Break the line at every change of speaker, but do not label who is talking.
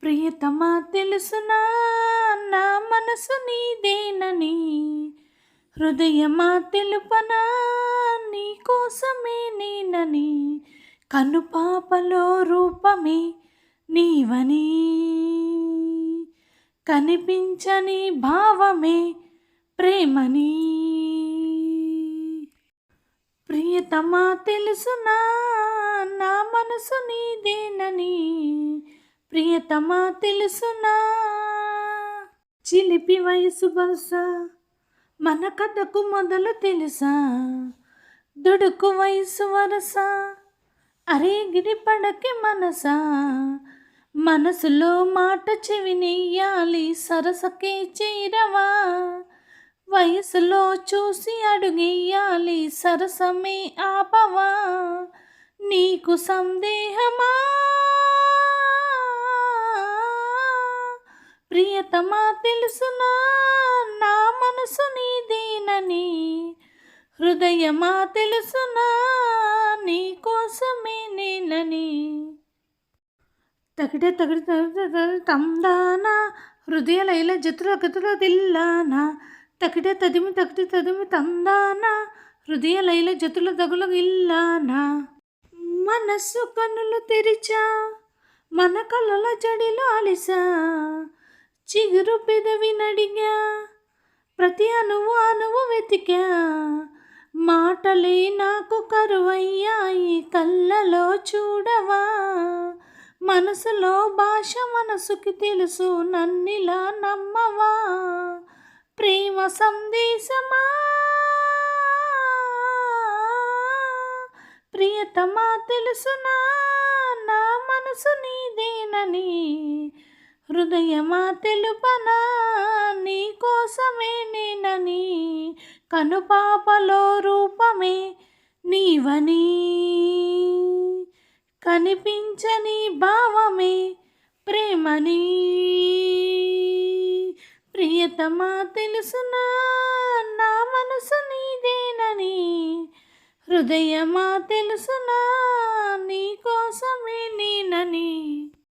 ప్రియతమా తెలుసునా నా మనసు నీదేనని, హృదయమా తెలుపనా నీ కోసమే నేనని, కనుపాపలో రూపమే నీవని, కనిపించని భావమే ప్రేమని. ప్రియతమా తెలుసునా నా మనసు నీదేనని, ప్రియతమా తెలుసునా. చిలిపి వయసు వరుస మన కథకు మొదలు తెలుసా, దుడుకు వయసు వరస అరే గిరిపడకి మనసా, మనసులో మాట చెవినెయ్యాలి సరసకే చేరవా, వయసులో చూసి అడుగెయ్యాలి సరసమే ఆపవా, నీకు సందేహమా ప్రియతమా తెలుసునా నా మనసు నీదేనని, హృదయమా తెలుసునా నీ కోసమే నేనని. తగిడే తగిడి తందానా హృదయ లైల జతుల గతుల దిల్లానా, తగిడే తదిమి తందానా హృదయ లైల జతుల దగుల గిల్లానా. మనస్సు కన్నులు తెరిచా మన కలల జడిలో అలిసా, చిగురు పెదవి నడిగా ప్రతి అణువు వెతికా, మాటలే నాకు కరువయ్యాయి కళ్ళలో చూడవా, మనసులో భాష మనసుకి తెలుసు నన్నిలా నమ్మవా, ప్రేమ సందేశమా ప్రియతమా తెలుసునా నా మనసు నీదేనని, హృదయమా తెలుపనా నీ కోసమే నేనని, కనుపాపలో రూపమే నీవని, కనిపించని భావమే ప్రేమని. ప్రియతమా తెలుసునా నా మనసు నీదేనని, హృదయమా తెలుసునా నీ కోసమే నేనని.